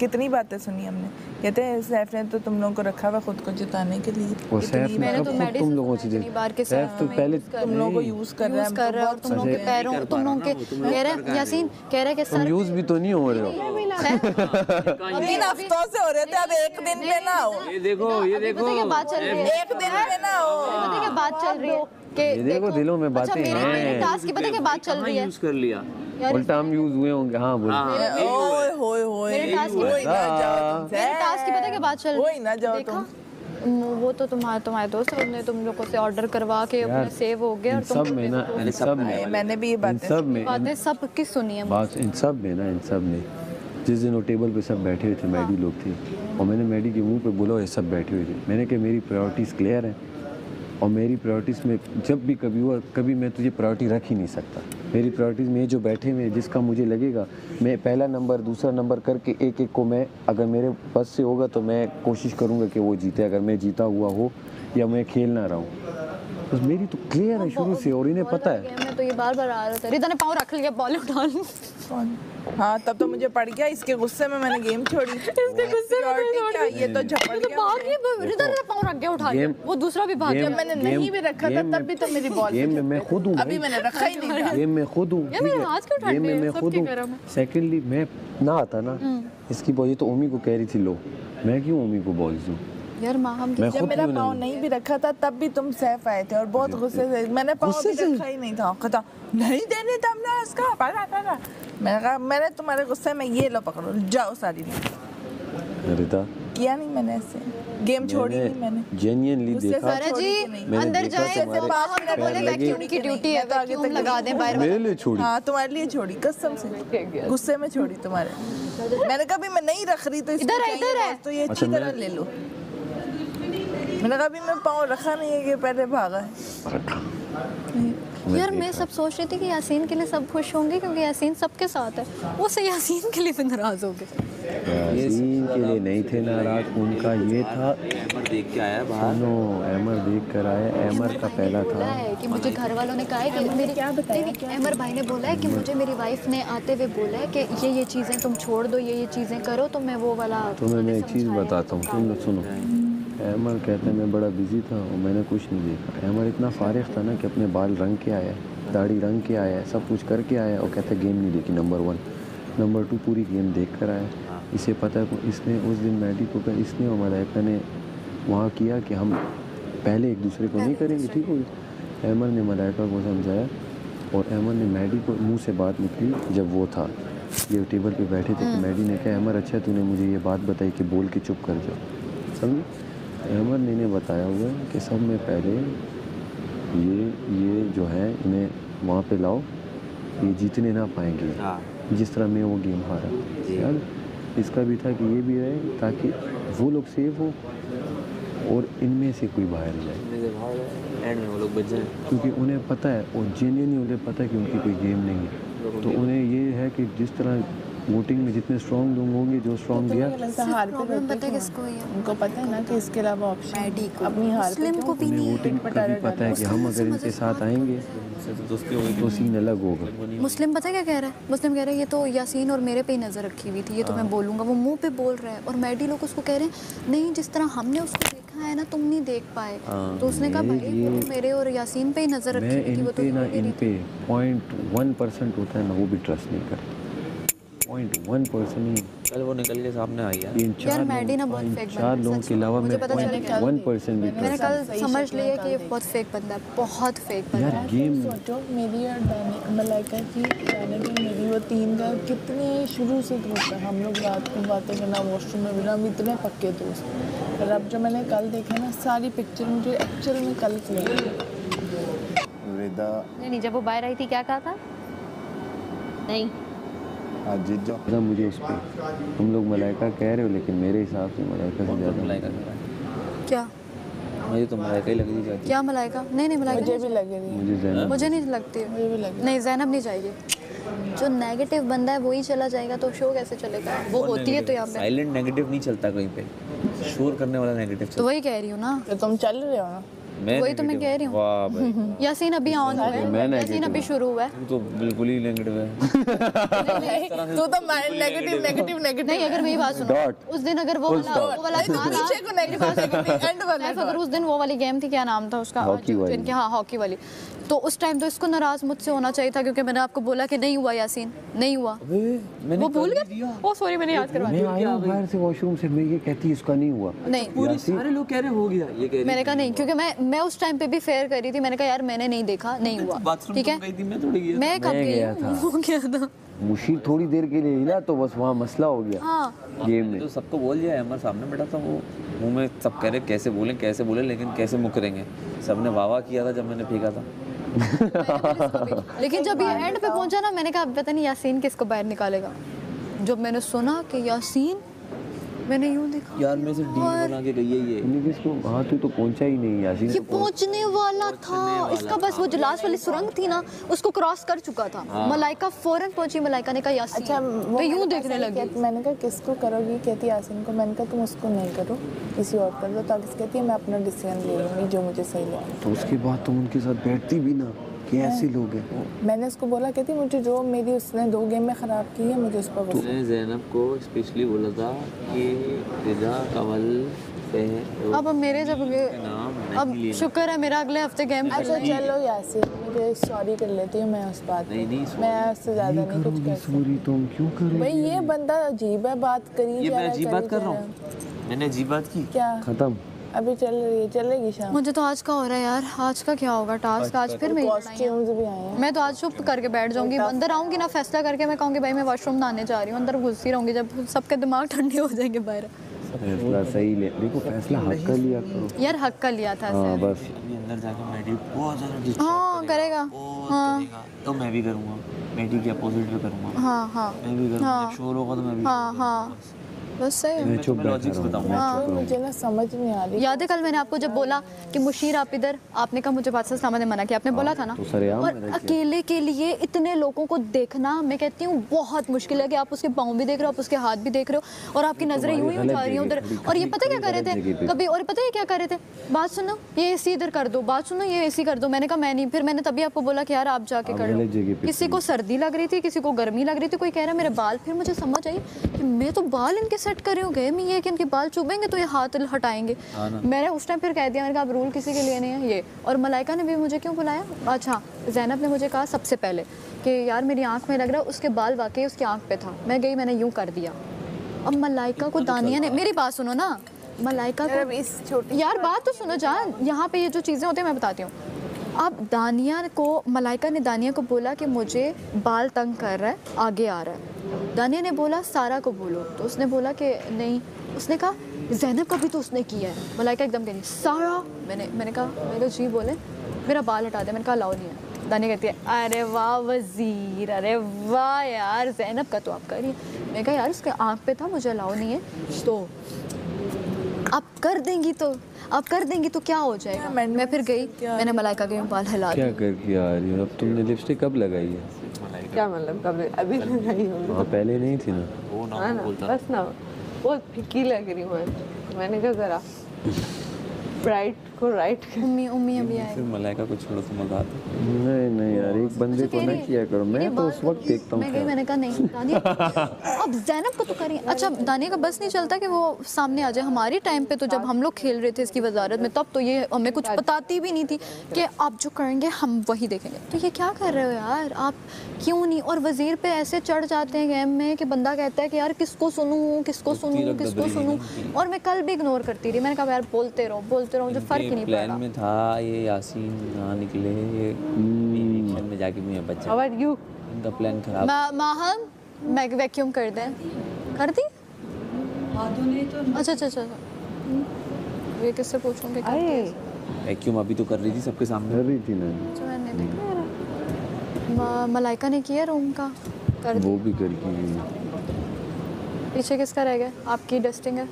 कितनी बातें सुनी हमने, कहते हैं सैफ ने तो तुम लोगों को रखा हुआ खुद को जिताने के लिए। और सैफ ने तो तुम लोगों से बार के सैफ तो पहले तुम लोगों को यूज कर रहा है और तुम लोगों के पैरों तुम लोगों के कह रहे हैं यासीन कह रहे हैं कि सर यूज भी तो नहीं हो रहे हो। 3 हफ्तों से हो रहे थे, अब एक दिन पे ना हो। ये देखो क्या बात चल रही है, एक दिन पे ना हो। पता है क्या बात चल रही है कि ये देखो दिलों में बातें हैं। मेरे टास्क की पता है क्या बात चल रही है, यूज कर लिया उल्टा हम यूज हुए होंगे। हाँ बोल ओए होए होए, मेरे टास्क की पता है क्या बात चल वही ना जाओ देखा वो तो तुम्हारे दोस्त है, उन्होंने तुम लोगों से ऑर्डर करवा के अपने सेव हो गए और तुम सब में ना इन सब में मैंने भी ये बातें सब की सुनी है बात इन सब में ना इन सब में जिस दिन वो टेबल पे सब बैठे हुए थे मैडी लोग थे और मैंने मैडी के मुंह पे बोला ये सब बैठे हुए थे। मैंने कहा मेरी प्रायोरिटीज़ क्लियर हैं और मेरी प्रायोरिटीज़ में जब भी कभी हुआ कभी मैं तुझे प्रायोरिटी रख ही नहीं सकता। मेरी प्रायोरिटीज़ में जो बैठे हुए जिसका मुझे लगेगा मैं पहला नंबर दूसरा नंबर करके एक एक को मैं अगर मेरे बस से होगा तो मैं कोशिश करूँगा कि वो जीते। अगर मैं जीता हुआ हो या मैं खेल ना रहा हूँ बस मेरी तो क्लियर है शुरू से और इन्हें पता है। मैं तो ये बार-बार आ रहा था, रिदा ने पाँव रख लिया बॉल उठा ली। हाँ तब तो मुझे पड़ गया, इसके गुस्से में मैंने गेम छोड़ी। इसके गुस्से में क्या ये तो झपट गया, भाग गया, रिदा ने पाँव रख गया उठा लिया, वो दूसरा भी भाग गया। मैंने नहीं भी रखा था तब भी तो मेरी बॉल गेम में मैं खुद हूँ, अभी मैंने रखा ही नहीं था। गेम में खुद हूँ, गेम में मैं खुद हूँ। सेकेंडली मैं ना आता ना इसकी बॉल तो ओमी को कह रही थी लो, मैं क्यों ओमी को बॉल दूँ यार माँ हम जब मेरा पाँव नहीं भी रखा था तब भी तुम सैफ आए थे और बहुत गुस्से से मैंने पाँव भी रखा ही नहीं था। कहता नहीं देने तब ना इसका पाला मैंने कहा मैंने तुम्हारे गुस्से में ये लो पकड़ो जाओ सारी रिदा किया नहीं मैंने ऐसे गेम छोड़ी नहीं मैंने जेन्युइनली देखा। सारा जी अंदर जाए बोले वैक्यूम की ड्यूटी है तो आगे तक लगा दें बाहर मेरे लिए छोड़ी। हाँ तुम्हारे लिए छोड़ी कसम से गुस्से में छोड़ी तुम्हारे। मैंने कभी मैं नहीं रख रही तो इधर है तो ये अच्छी तरह ले लो। मैंने कभी मैं पाँव रखा नहीं है कि पहले भागा है। यार मैं सब सोच रही थी कि यासीन के लिए सब खुश होंगे क्योंकि यासीन सबके साथ है, वो से यासीन के लिए भी नाराज हो गए। यासीन के लिए नहीं थे नाराज, उनका ये था एमर देख के आया बाहर। सुनो एमर देख कर आया, एमर का पहला था कि मुझे घर वालों ने कहा है कि मेरी क्या बताया एमर भाई ने बोला है कि मुझे मेरी वाइफ ने आते हुए बोला है कि ये चीज़ें तुम छोड़ दो, ये चीज़ें करो, तो मैं वो वाला तुम्हें मैं एक चीज़ बताता हूँ तुम लोग सुनो। एमर कहते हैं मैं बड़ा बिजी था और मैंने कुछ नहीं देखा। एमर इतना फारिग था ना कि अपने बाल रंग के आया, दाढ़ी रंग के आया, सब कुछ करके आया और कहते गेम नहीं देखी नंबर 1 नंबर 2 पूरी गेम देख कर आया। इसे पता है इसने उस दिन मैडी को कहा इसने और मलाइका ने वहाँ किया कि हम पहले एक दूसरे को नहीं करेंगे ठीक हो। एमर ने मलाइका को समझाया और एमर ने मैडी को मुँह से बात निकली जब वो था ये टेबल पे बैठे थे कि मैडी ने कहा एमर अच्छा तूने मुझे ये बात बताई कि बोल के चुप कर जाओ समझे। अहमद ने इन्हें बताया हुआ है कि सब में पहले ये जो है इन्हें वहाँ पे लाओ, ये जीतने ना पाएंगे जिस तरह मैं वो गेम हारा। यार इसका भी था कि ये भी रहे ताकि वो लोग सेफ हो और इनमें से कोई बाहर जाए एंड में वो लोग बच जाएं क्योंकि उन्हें पता है और जेन्युइनली उन्हें पता है कि उनकी कोई गेम नहीं है। तो उन्हें ये है कि जिस तरह वोटिंग में जितने स्ट्रॉन्ग लोग होंगे जो स्ट्रॉन्ग दिया उनको पता है ना कि इसके अलावा ऑप्शन अपनी हार को भी नहीं वोटिंग का भी पता है कि हम अगर इनके साथ आएंगे तो सीन अलग होगा। मुस्लिम पता है क्या कह रहा है, मुस्लिम कह रहा है ये तो यासीन और मेरे पे ही नज़र रखी हुई थी, ये तो मैं बोलूँगा, वो मुंह पे बोल रहा है और मैडी लोग उसको कह रहे हैं नहीं जिस तरह हमने उसको देखा है ना तुम नहीं देख पाए। तो उसने कहा भाई वो मेरे और यासीन पे ही नज़र रखी हुई थी, वो तो इन पे 0.1% होता है ना वो भी ट्रस्ट नहीं करता 0.1% ही। कल वो निकल के सामने आई है यार मैडी ना बहुत फेक बंदा है, 4 लोगों के अलावा मैं 0.1% भी मैंने कल समझ लिया कि ये बहुत फेक बंदा है, बहुत फेक बंदा है। गेम सोचो मेरी और मलाइका की मेरी वो 3 का कितने शुरू से दोस्त है, हम लोग रात को बातें करना वॉशरूम में मिला, हम इतने पक्के दोस्त। और अब जो मैंने कल देखा ना सारी पिक्चर मुझे एक्चुअल में कल की नहीं जब वो बाहर आई थी क्या कहा था नहीं जीत जाओ मुझे उस पर तुम लोग मलाइका कह रहे हो लेकिन मेरे हिसाब से मलाइका से ज़्यादा मलाइका क्या मुझे तो मलाइका ही लग रही जाती क्या मलाइका नहीं मलाइका मुझे भी लग रही है, मुझे नहीं लगती है, मुझे भी लग नहीं ज़ैनब नहीं जाएगी। जो नेगेटिव बंदा है वही चला जाएगा तो शो कैसे चलेगा, वो होती है तो यहाँ पे साइलेंट नेगेटिव नहीं चलता कहीं पे, शोर करने वाला नेगेटिव तो वही कह रही हूँ ना। तो तुम चल रहे हो ना वही तो मैं कह रही हूँ। वाह भाई, यासीन अभी ऑन हुआ मैं है, negative यासीन अभी शुरू हुआ है। तू तो बिल्कुल ही नेगेटिव है। तू तो नेगेटिव नेगेटिव नेगेटिव नहीं, अगर मेरी बात सुनो, Dot. उस दिन अगर वो वाला था ना, पीछे को नेगेटिव एंड वाला सैफ, अगर उस दिन वो वाली गेम थी, क्या नाम था उसका, हॉकी वाली। जिनके, हाँ हॉकी वाली, तो उस टाइम तो इसको नाराज मुझसे होना चाहिए था, क्योंकि मैंने आपको बोला कि नहीं हुआ यासीन, नहीं हुआ। मैंने वो भूल गए। ओ सॉरी, मैंने याद करवा मैं दिया। आया हूँ बाहर से वॉशरूम से, मैं ये कहती इसका नहीं हुआ। नहीं, पूरे सारे लोग कह रहे हो गया, ये कह रही मैंने कहा नहीं, क्योंकि मैं उस टाइम पे भी फेयर कर रही थी। मैंने कहा यार मैंने नहीं देखा, नहीं हुआ, बाथरूम ठीक है। गई थी, मैं थोड़ी गया। मैं कब मैं गई गया हूँ? था। वो गया था। मुशीर थोड़ी देर के लिए हिला तो बस वहाँ मसला हो गया हाँ, गेम में। तो सबको बोल दिया, अमर सामने बैठा था, वो मुंह में सब कह रहे कैसे बोले, लेकिन कैसे मुकरेंगे। सबने वाह वाह किया था जब मैंने फेंका था। लेकिन जब ये एंड पे पहुंचा ना, मैंने कहा अब पता नहीं यासीन किसको बाहर निकालेगा। जब मैंने सुना कि यासीन, मैंने यूं देखा, यार मेरे से डील बना के गई है ये। तूने किसको, हाँ तू तो पहुंचा ही नहीं यासीन। ये पहुंचने वाला था। इसका बस वो जो लास्ट वाली सुरंग थी ना, उसको क्रॉस कर चुका था। मलाइका फौरन पहुंची, मलाइका ने कहा यासीन। अच्छा, वो मैं यूं मैंने देखने कहा, लगी। मैंने कहा किसको करोगी, कहती यासीन को। मैंने कहा तुम उसको नहीं करो, किसी और कर दो। तो कहती है मैं अपना डिसीजन ले लूँगी जो मुझे सही लगे। तो उसके बाद तुम उनके साथ बैठती भी ना, कि ऐसे लोग हैं। मैंने उसको बोला, कहती मुझे जो मेरी उसने 2 गेम में ख़राब की है, मुझे उस पर गुस्सा। मैंने ज़ैनब को स्पेशली बोला था कि रिजा कंवल से अब मेरे जब नाम अब शुक्र है मेरा अगले हफ्ते गेम चल अच्छा रहा है। चलो यासीन, मुझे सॉरी कर लेती हूँ मैं उस बात पे। नहीं, मैं उससे ज़्यादा नहीं कुछ कर सकती। सॉरी तुम क्यों कर रही भाई ये बंदा अजीब है, बात करी ये जा मैं रहा है, अजीब बात कर रहा हूँ, मैंने अजीब बात की। क्या खत्म। अभी चल रही है, चलेगी शाम। मुझे तो आज का हो रहा है यार, आज का क्या होगा टास्क, आज फिर मेरी लड़ाई है। कॉस्ट्यूम्स भी आए हैं। मैं तो आज चुप करके बैठ जाऊंगी, अंदर आऊंगी ना फैसला करके, मैं कहूंगी भाई मैं वॉशरूम नहाने जा रही हूँ, अंदर घुसती रहूंगी जब सबके दिमाग ठंडे हो जाएंगे बाहर। फैसला सही ले, देखो फैसला हक का लिया करो। यार हक का लिया था हाँ सर। बस। अभी अंदर जाके मेडी बहुत ज़्यादा हाँ करेगा, हाँ तो मैं भी करूँगा, मेडी के अपोजिट भी करूँगा। हाँ हाँ मैं भी करूँगा, जब शोर होगा तो मैं भी हाँ हाँ, बस सही है। मैं चुप बैठा लॉजिक्स रहा बताऊँ। हूँ। हाँ। मुझे ना समझ नहीं आ रही। याद है कल मैंने आपको जब बोला कि मुशीर आप इधर, आपने कहा मुझे बादशाह साहब ने मना किया, आपने बोला था ना। तो सरेआम और मैंने किया। अकेले के लिए इतने लोगों को देखना, मैं कहती हूँ बहुत मुश्किल है कि आप उसके पाँव भी देख रहे हो, आप उसके हाथ भी देख रहे हो, और आपकी नजरें यूं ही जा रही हैं उधर। और ये पता क्या कर रहे थे कभी, और पता है क्या कर रहे थे, बात सुनो ये एसी इधर कर दो, बात सुनो ये एसी कर दो। मैंने कहा मैं नहीं, फिर मैंने तभी आपको बोला कि यार आप जाके कर लो। अलग जगह पे किसी को सर्दी लग रही थी, किसी को गर्मी लग रही थी, कोई कह रहा है मेरे बाल, फिर मुझे समझ आई कि मैं तो बाल इनके सेट कर रही हूँ, गए मैं ये कि इनके बाल चुभेंगे तो ये हाथ हटाएंगे। मैंने उस टाइम फिर कह दिया, मैंने कहा अब रूल किसी के लिए नहीं है ये। और मलाइका ने भी मुझे क्यों बुलाया, अच्छा ज़ैनब ने मुझे कहा सबसे पहले कि यार मेरी आंख में लग रहा है, उसके बाल वाकई उसकी आंख पे था, मैं गई मैंने यूं कर दिया। अब मलाइका को दानिया ने, मेरी बात सुनो ना, मलाइका को, इस छोटी यार बात तो सुनो जान, यहाँ पे ये जो चीज़ें होती हैं मैं बताती हूँ। अब दानिया को, मलाइका ने दानिया को बोला कि मुझे बाल तंग कर रहा है, आगे आ रहा है। दानिया ने बोला सारा को बोलो, तो उसने बोला कि नहीं, उसने कहा ज़ैनब का भी तो उसने किया है। मलाइका एकदम कह रही सारा, मैंने कहा जी बोले, मेरा बाल हटा दे। मैंने कहा लाओ नहीं है। दानिया कहती है अरे वाह वज़ीर, अरे वाह यार, ज़ैनब का तो आप कर रही है। मैंने कहा यार उसके आँख पे था, मुझे अलाउ नहीं है, तो आप कर देंगी तो क्या हो जाएगा। मैं फिर गई, मैंने मलाइका के बाल हिला क्या दिए। कर किया यार ये, अब तुमने लिपस्टिक कब लगाई है? क्या मतलब कब, अभी लगाई हूँ हाँ पहले नहीं थी ना। वो हाँ ना ना, बोलता बस ना बहुत फीकी लग रही हूँ आज। मैंने कहा जरा ब्राइट को राइट उम्मी अभी आए। फिर मलाइका को छोड़ो तो मजा आता है। नहीं यार, एक बंदे को ना किया करो। मैं तो उस वक्त देखता मैं गई, हूँ। मैंने कहा नहीं दानिया अब ज़ैनब को तो करिए। अच्छा दानिया का बस नहीं चलता कि वो सामने आ जाए। हमारी टाइम पे तो जब हम लोग खेल रहे थे इसकी वजारत में, तब तो ये हमें कुछ बताती भी नहीं थी कि आप जो करेंगे हम वही देखेंगे। तो ये क्या कर रहे हो यार आप, क्यों नहीं। और वज़ीर पे ऐसे चढ़ जाते हैं गेम में कि बंदा कहता है कि यार किसको सुनूं। और मैं कल भी इग्नोर करती रही। मैंने कहा यार बोलते रहो मुझे फ़र्क ही नहीं प्लान पड़ा। में था ये यासीन ना निकले, ये इलेक्शन में जाके मुझे बचा। How are you? इनका प्लान खराब। माहम मैं वैक्यूम कर दें, कर दी। अच्छा ये किससे पूछूंगी? अरे वैक्यूम अभी तो कर रही थी सबके सामने। कर रही थी ना, मैंने देखा मलाइका ने किया रूम का, कर दी। वो भी करके। पीछे किसका रह गया? आपकी डस्टिंग है।